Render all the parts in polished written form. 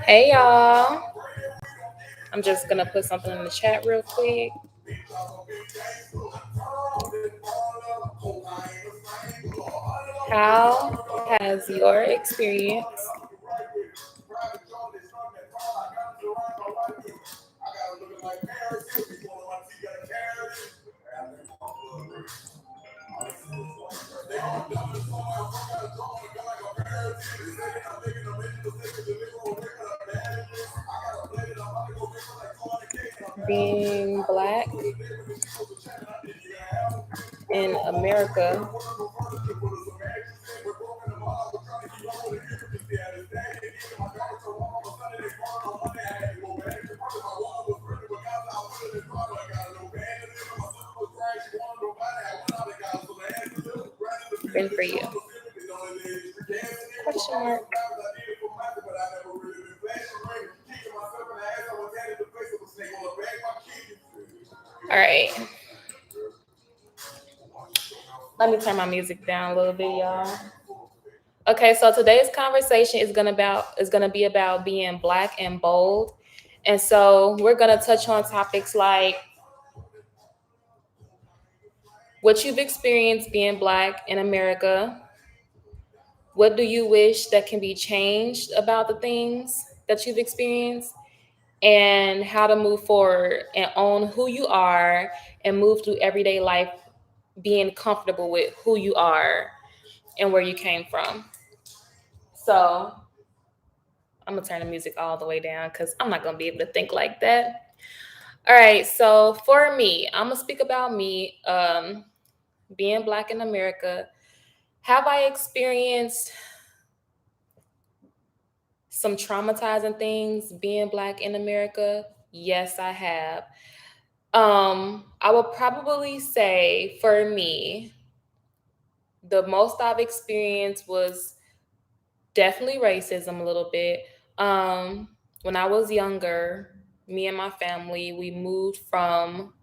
Hey y'all. I'm just gonna put something in the chat real quick. How has your experience being black in America been for you? Question mark. All right. Let me turn my music down a little bit, y'all. Okay, so today's conversation is gonna be about being black and bold. And so we're gonna touch on topics like what you've experienced being black in America. What do you wish that can be changed about the things that you've experienced? And how to move forward and own who you are and move through everyday life being comfortable with who you are and where you came from. So I'm gonna turn the music all the way down because I'm not gonna be able to think like that. All right, so for me, I'm gonna speak about me being black in America. Have I experienced some traumatizing things being black in America? Yes, I have. I would probably say for me, the most I've experienced was definitely racism a little bit. When I was younger, me and my family, we moved from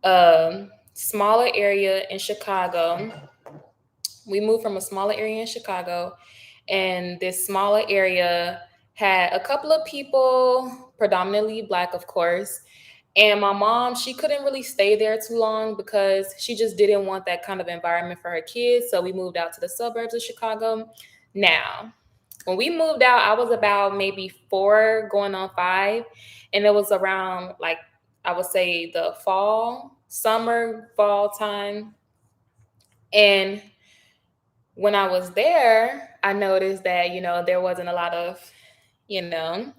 a smaller area in Chicago. We moved from a smaller area in Chicago, and this smaller area had a couple of people, predominantly black, of course. And my mom, she couldn't really stay there too long because she just didn't want that kind of environment for her kids. So we moved out to the suburbs of Chicago. Now, when we moved out, I was about maybe 4 going on 5. And it was around, like, I would say the fall time. And when I was there, I noticed that, there wasn't a lot of, you know,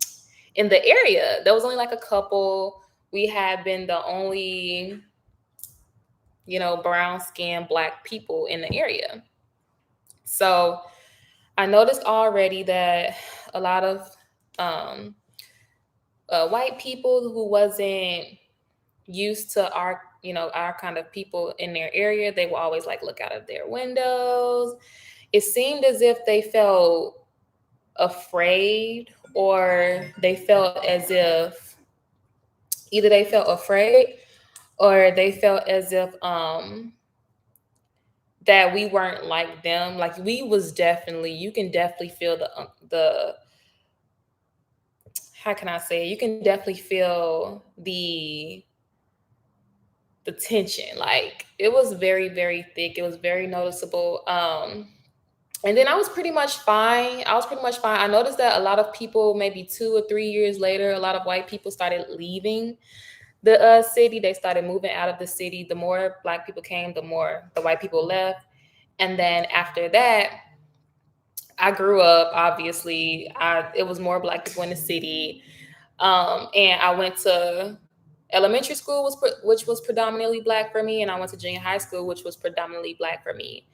in the area. There was only like a couple. We had been the only, brown skinned black people in the area. So I noticed already that a lot of um, white people who wasn't used to our kind of people in their area, they will always like look out of their windows. It seemed as if they felt afraid, or they felt as if either they felt afraid or they felt as if that we weren't like them. Like, we was definitely, you can definitely feel the how can I say it? You can definitely feel the tension. Like, it was very, very thick. It was very noticeable. And then I was pretty much fine. I noticed that a lot of people, maybe 2 or 3 years later, a lot of white people started leaving the city. They started moving out of the city. The more black people came, the more the white people left. And then after that, I grew up. Obviously, it was more black people in the city, and I went to elementary school, which was predominantly black for me, and I went to junior high school, which was predominantly black for me.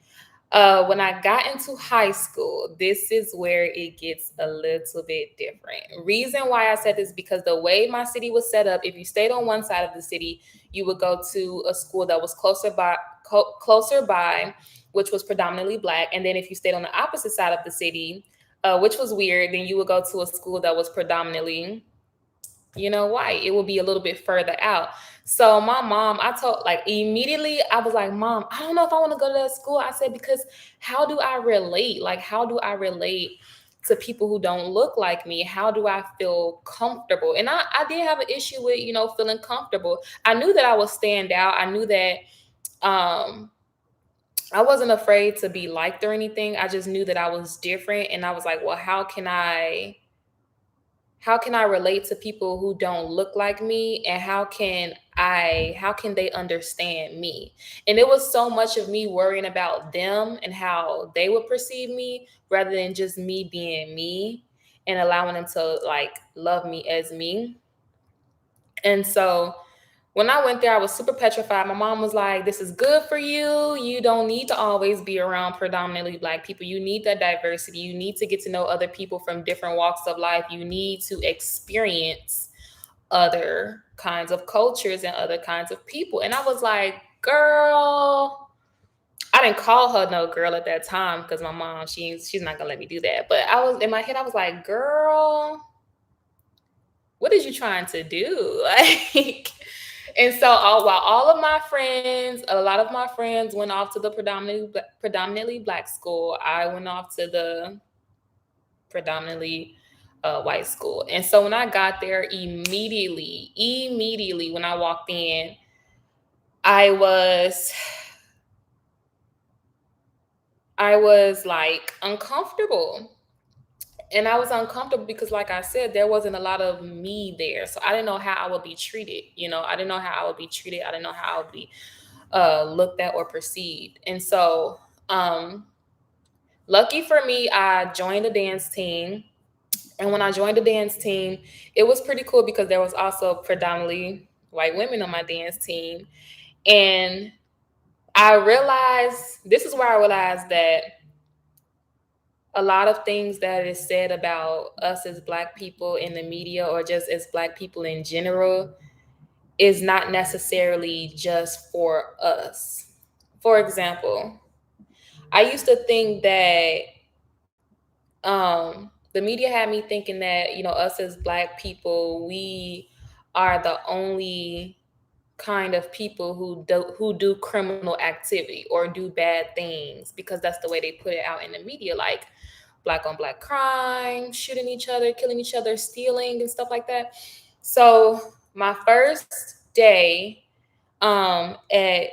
When I got into high school, this is where it gets a little bit different. Reason why I said this, because the way my city was set up, if you stayed on one side of the city, you would go to a school that was closer by, which was predominantly black. And then if you stayed on the opposite side of the city, which was weird, then you would go to a school that was predominantly white. It will be a little bit further out. So my mom, I told, like, immediately, I was like, Mom, I don't know if I want to go to that school. I said, because how do I relate? Like, how do I relate to people who don't look like me? How do I feel comfortable? And I did have an issue with, feeling comfortable. I knew that I would stand out. I knew that um I wasn't afraid to be liked or anything. I just knew that I was different. And I was like, well, how can I relate to people who don't look like me, and how can they understand me? And it was so much of me worrying about them and how they would perceive me rather than just me being me and allowing them to like love me as me. And so when I went there, I was super petrified. My mom was like, "This is good for you. You don't need to always be around predominantly Black people. You need that diversity. You need to get to know other people from different walks of life. You need to experience other kinds of cultures and other kinds of people." And I was like, "Girl," I didn't call her no girl at that time because my mom, she's not gonna let me do that. But I was in my head, I was like, "Girl, what is you trying to do?" Like, and so while all of my friends, a lot of my friends went off to the predominantly Black school, I went off to the predominantly white school. And so when I got there, immediately when I walked in, I was I was like uncomfortable. And I was uncomfortable because, like I said, there wasn't a lot of me there. So I didn't know how I would be treated. I didn't know how I would be treated. I didn't know how I would be looked at or perceived. And so, lucky for me, I joined a dance team. And when I joined the dance team, it was pretty cool because there was also predominantly white women on my dance team. And this is where I realized that a lot of things that is said about us as Black people in the media or just as Black people in general is not necessarily just for us. For example, I used to think that the media had me thinking that, us as Black people, we are the only kind of people who do criminal activity or do bad things, because that's the way they put it out in the media, like Black on Black crime, shooting each other, killing each other, stealing and stuff like that. So my first day at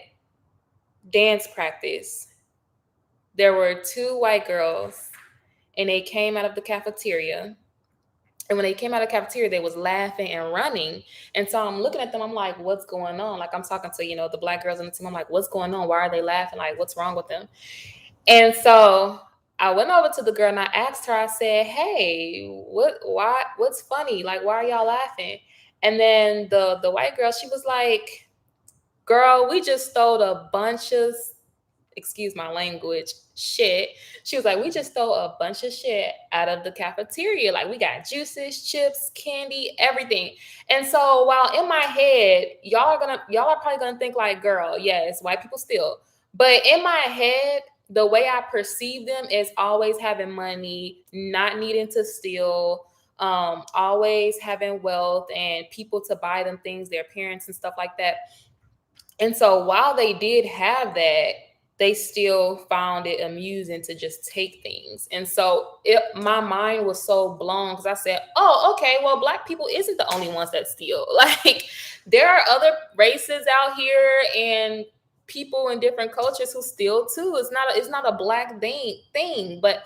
dance practice, there were two white girls, and they came out of the cafeteria. And when they came out of the cafeteria, they was laughing and running. And so I'm looking at them. I'm like, what's going on? Like, I'm talking to, the Black girls on the team. I'm like, what's going on? Why are they laughing? Like, what's wrong with them? And so I went over to the girl and I asked her, I said, "Hey, what's funny? Like, why are y'all laughing?" And then the white girl, she was like, "Girl, we just stole a bunch of, excuse my language, shit." She was like, "We just stole a bunch of shit out of the cafeteria. Like, we got juices, chips, candy, everything." And so while in my head, y'all are probably gonna think like, "Girl, yes, white people steal." But in my head, the way I perceive them is always having money, not needing to steal, always having wealth and people to buy them things, their parents and stuff like that. And so while they did have that, they still found it amusing to just take things. And so my mind was so blown because I said, "Oh, okay, well, Black people isn't the only ones that steal. Like, there are other races out here and people in different cultures who steal too. It's not a Black thing, but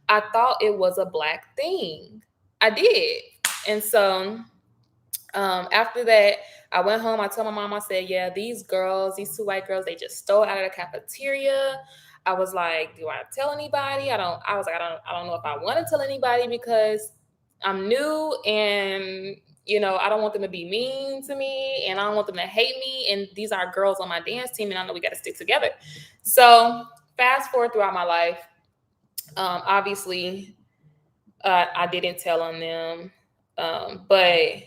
I thought it was a Black thing. I did." And so after that, I went home. I told my mom, I said, "Yeah, these two white girls, they just stole out of the cafeteria." I was like, "Do I tell anybody?" I don't know if I want to tell anybody because I'm new, and I don't want them to be mean to me, and I don't want them to hate me. And these are girls on my dance team, and I know we got to stick together." So fast forward throughout my life, obviously, I didn't tell on them, but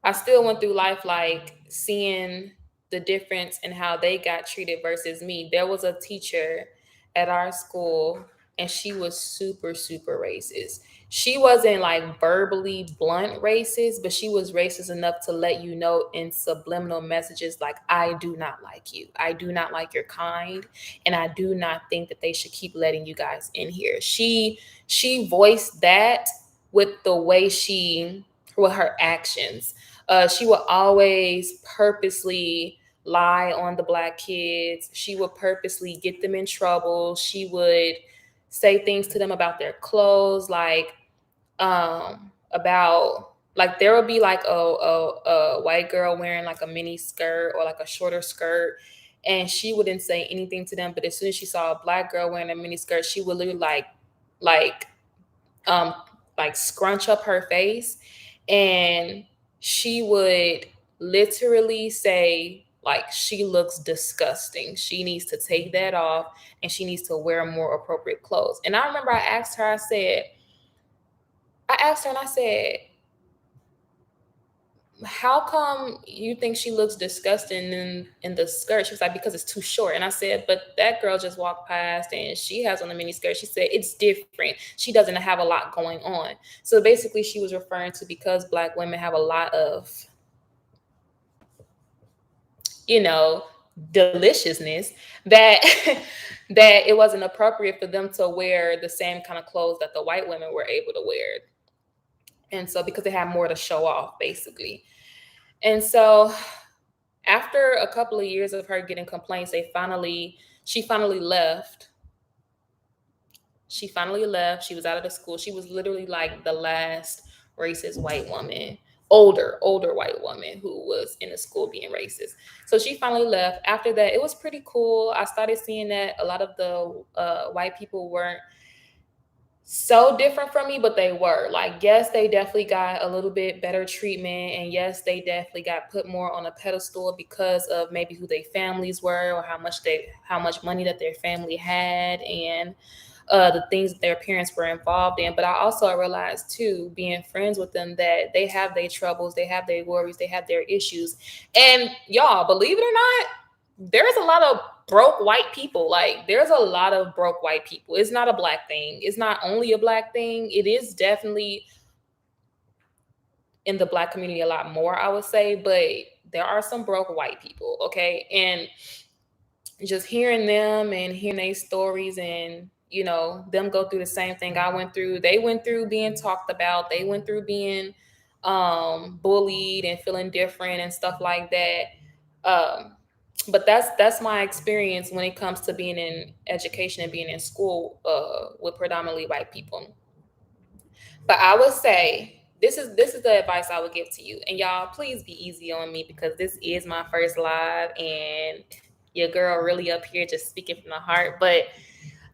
I still went through life like seeing the difference in how they got treated versus me. There was a teacher at our school. and she was super, super racist. She wasn't like verbally blunt racist, but she was racist enough to let you know in subliminal messages like, I do not like you. I do not like your kind. And I do not think that they should keep letting you guys in here. She voiced that with the way with her actions. She would always purposely lie on the black kids. She would purposely get them in trouble. She would say things to them about their clothes, like about like there would be like a white girl wearing like a mini skirt or like a shorter skirt, and she wouldn't say anything to them. But as soon as she saw a black girl wearing a mini skirt, she would literally like um like scrunch up her face, and she would literally say like, she looks disgusting, she needs to take that off, and she needs to wear more appropriate clothes. And I remember I asked her and I said, how come you think she looks disgusting in the skirt? She was like, because it's too short. And I said, but that girl just walked past and she has on a mini skirt. She said, it's different. She doesn't have a lot going on. So basically, she was referring to, because black women have a lot of, you know, deliciousness, that that it wasn't appropriate for them to wear the same kind of clothes that the white women were able to wear. And so because they had more to show off, basically. And so after a couple of years of her getting complaints, she finally left. She finally left. She was out of the school. She was literally like the last racist white woman, older white woman who was in the school being racist. So she finally left. After that, it was pretty cool. I started seeing that a lot of the white people weren't so different from me, but they were like, yes, they definitely got a little bit better treatment, and yes, they definitely got put more on a pedestal because of maybe who their families were, or how much money that their family had, and the things that their parents were involved in. But I also realized too, being friends with them, that they have their troubles, they have their worries, they have their issues. And y'all, believe it or not, there's a lot of broke white people. Like, there's a lot of broke white people. It's not a black thing. It's not only a black thing. It is definitely in the black community a lot more, I would say, but there are some broke white people, okay? And just hearing them and hearing their stories, and them go through the same thing I went through. They went through being talked about. They went through being bullied and feeling different and stuff like that. Um, but that's my experience when it comes to being in education and being in school with predominantly white people. But I would say this is the advice I would give to you. And y'all, please be easy on me, because this is my first live, and your girl really up here just speaking from the heart. But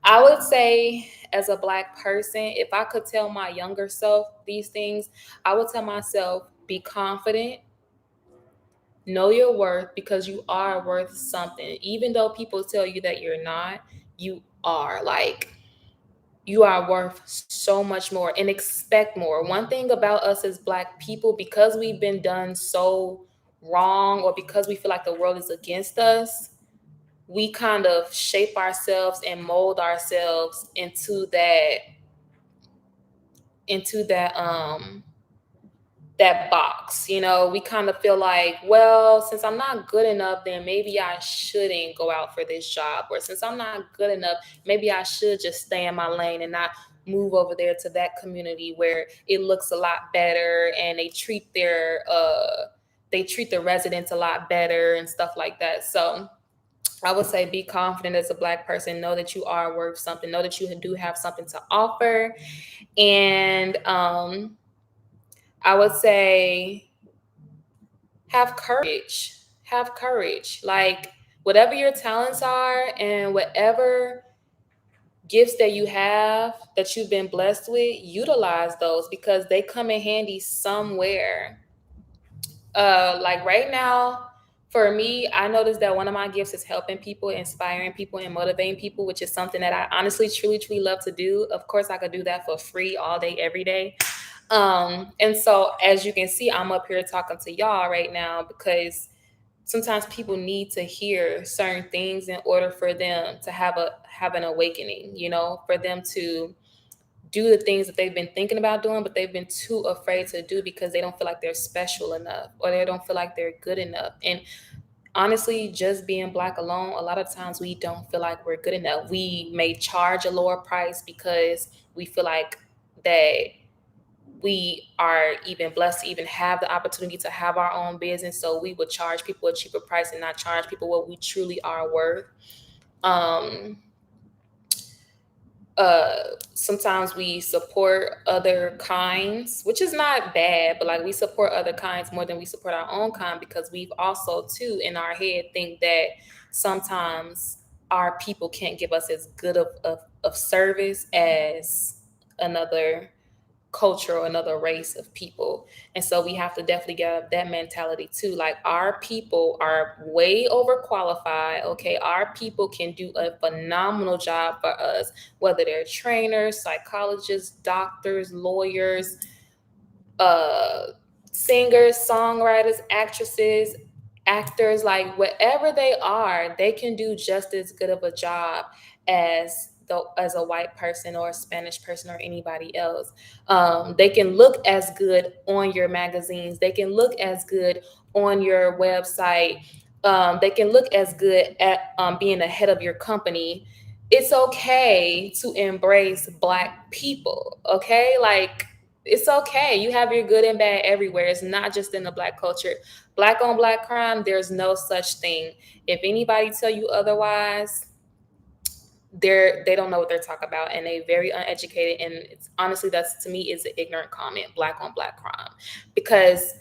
I would say, as a black person, if I could tell my younger self these things, I would tell myself, be confident, know your worth, because you are worth something. Even though people tell you that you're not, you are. Like, you are worth so much more, and expect more. One thing about us as black people, because we've been done so wrong, or because we feel like the world is against us, we kind of shape ourselves and mold ourselves into that box. We kind of feel like, well, since I'm not good enough, then maybe I shouldn't go out for this job. Or since I'm not good enough, maybe I should just stay in my lane and not move over there to that community where it looks a lot better, and they treat the residents a lot better and stuff like that. So I would say, be confident as a black person. Know that you are worth something. Know that you do have something to offer. And I would say, have courage. Have courage. Like, whatever your talents are and whatever gifts that you have that you've been blessed with, utilize those, because they come in handy somewhere. Like right now, for me, I noticed that one of my gifts is helping people, inspiring people, and motivating people, which is something that I honestly, truly, truly love to do. Of course, I could do that for free all day, every day. And so, as you can see, I'm up here talking to y'all right now because sometimes people need to hear certain things in order for them to have an awakening, for them to do the things that they've been thinking about doing, but they've been too afraid to do because they don't feel like they're special enough or they don't feel like they're good enough. And honestly, just being Black alone, a lot of times we don't feel like we're good enough. We may charge a lower price because we feel like that we are even blessed to even have the opportunity to have our own business. So we would charge people a cheaper price and not charge people what we truly are worth. Um, Sometimes we support other kinds, which is not bad, but like we support other kinds more than we support our own kind because we've also too in our head think that sometimes our people can't give us as good of service as another culture or another race of people. And so we have to definitely get that mentality too. Like our people are way overqualified. Okay. Our people can do a phenomenal job for us, whether they're trainers, psychologists, doctors, lawyers, uh, singers, songwriters, actresses, actors, like whatever they are, they can do just as good of a job as a white person or a Spanish person or anybody else. They can look as good on your magazines. They can look as good on your website. They can look as good at being ahead of your company. It's okay to embrace Black people. Okay, like it's okay. You have your good and bad everywhere. It's not just in the Black culture. Black on Black crime, there's no such thing. If anybody tell you otherwise, they don't know what they're talking about and they very uneducated. And it's honestly, that's to me is an ignorant comment. Black on Black crime, because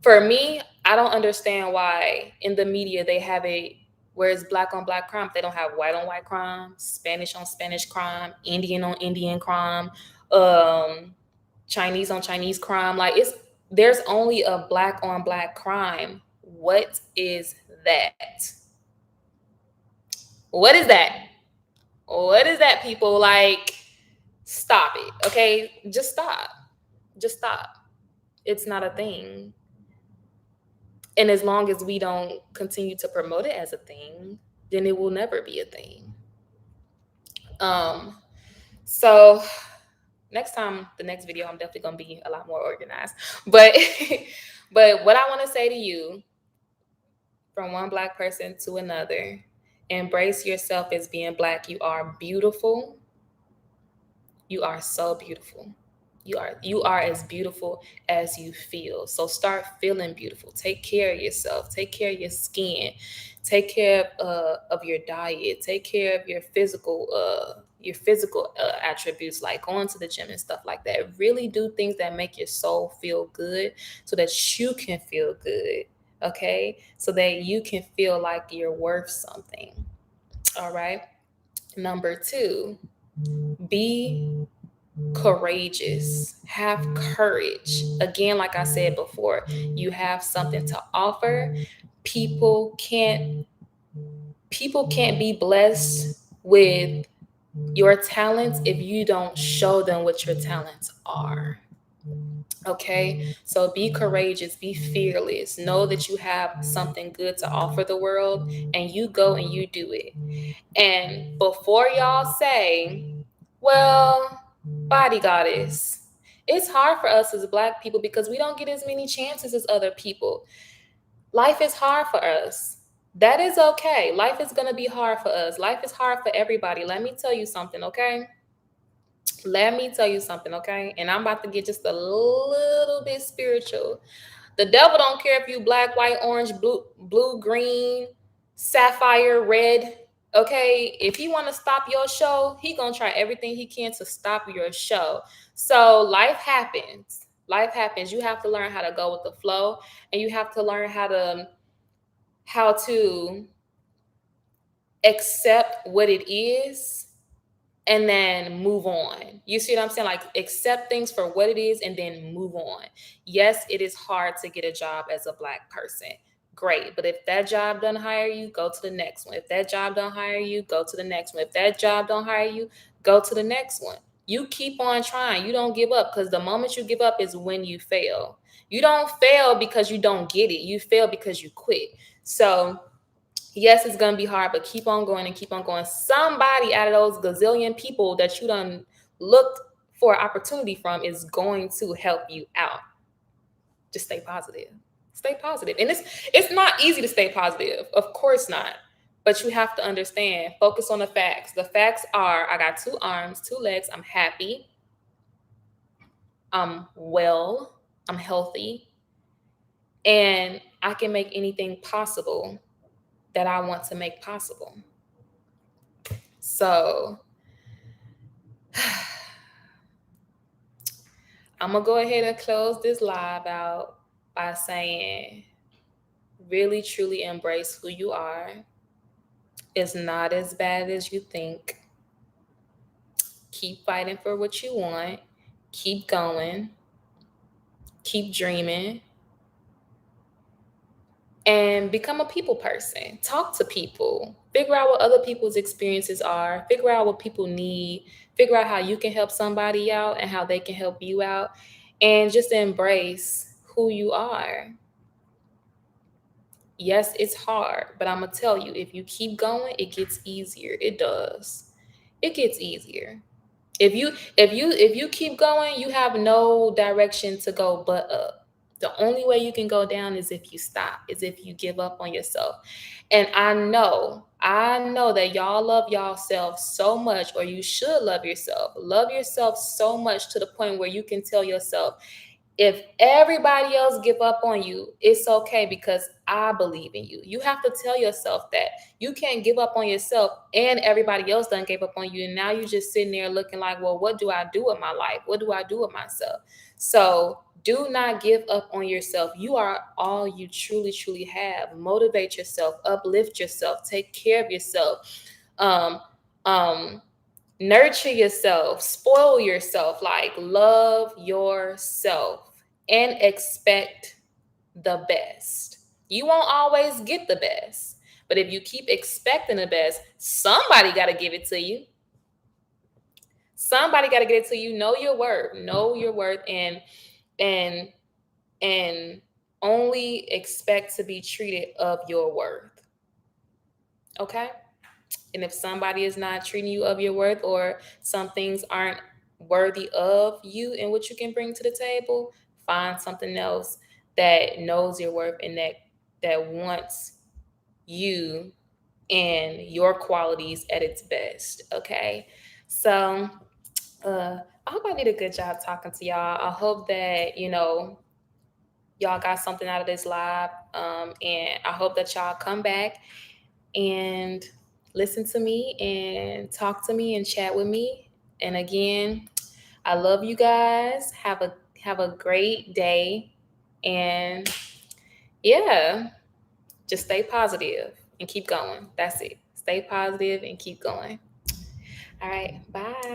for me, I don't understand why in the media they have a where it's Black on Black crime, they don't have white on white crime, Spanish on Spanish crime, Indian on Indian crime, um Chinese on Chinese crime. Like it's there's only a Black on Black crime. What is that? What is that? What is that, people? Like, stop it. Okay? Just stop. Just stop. It's not a thing. And as long as we don't continue to promote it as a thing, then it will never be a thing. So next time, the next video, I'm definitely gonna be a lot more organized. But but what I want to say to you, from one Black person to another, embrace yourself as being Black. You are beautiful. You are so beautiful. You are as beautiful as you feel. So start feeling beautiful. Take care of yourself. Take care of your skin. Take care of your diet. Take care of your physical attributes, like going to the gym and stuff like that. Really do things that make your soul feel good, so that you can feel good. Okay, so that you can feel like you're worth something. All right. Number two, be courageous, have courage. Again, like I said before, you have something to offer. People can't be blessed with your talents if you don't show them what your talents are. Okay, so be courageous, be fearless, know that you have something good to offer the world, and you go and you do it. And before y'all say, well, body goddess, it's hard for us as Black people because we don't get as many chances as other people. Life is hard for us. That is okay. Life is going to be hard for us. Life is hard for everybody. Let me tell you something, okay? Let me tell you something, okay? And I'm about to get just a little bit spiritual. The devil don't care if you Black, white, orange, blue, green, sapphire, red. Okay, if he want to stop your show, he gonna try everything he can to stop your show. So life happens. Life happens. You have to learn how to go with the flow, and you have to learn how to accept what it is and then move on. You see what I'm saying? Like accept things for what it is and then move on. Yes, it is hard to get a job as a Black person. Great. But if that job don't hire you, go to the next one. If that job don't hire you, go to the next one. If that job don't hire you, go to the next one. You keep on trying. You don't give up, because the moment you give up is when you fail. You don't fail because you don't get it. You fail because you quit. So yes, it's gonna be hard, but keep on going and keep on going. Somebody out of those gazillion people that you done looked for opportunity from is going to help you out. Just stay positive. Stay positive. And it's not easy to stay positive. Of course not. But you have to understand, focus on the facts. The facts are I got 2 arms, 2 legs, I'm happy, I'm well, I'm healthy, and I can make anything possible that I want to make possible. So I'm going to go ahead and close this live out by saying, really, truly embrace who you are. It's not as bad as you think. Keep fighting for what you want. Keep going. Keep dreaming. And become a people person. Talk to people. Figure out what other people's experiences are. Figure out what people need. Figure out how you can help somebody out and how they can help you out. And just embrace who you are. Yes, it's hard, but I'm going to tell you, if you keep going, it gets easier. It does. It gets easier. If you keep going, you have no direction to go but up. The only way you can go down is if you stop, is if you give up on yourself. And I know that y'all love yourself so much, or you should love yourself. Love yourself so much to the point where you can tell yourself, if everybody else give up on you, it's okay because I believe in you. You have to tell yourself that. You can't give up on yourself and everybody else done gave up on you. And now you're just sitting there looking like, well, what do I do with my life? What do I do with myself? So do not give up on yourself. You are all you truly, truly have. Motivate yourself, uplift yourself, take care of yourself. Um, um, Nurture yourself, spoil yourself, like love yourself and expect the best. You won't always get the best, but if you keep expecting the best, somebody got to give it to you. Somebody got to get it to you. Know your worth. Know your worth, and and only expect to be treated of your worth. Okay? And if somebody is not treating you of your worth, or some things aren't worthy of you and what you can bring to the table, find something else that knows your worth and that wants you and your qualities at its best. Okay. So I hope I did a good job talking to y'all. I hope that, y'all got something out of this live. And I hope that y'all come back and listen to me and talk to me and chat with me. And again, I love you guys. Have a great day. And yeah, just stay positive and keep going. That's it. Stay positive and keep going. All right. Bye.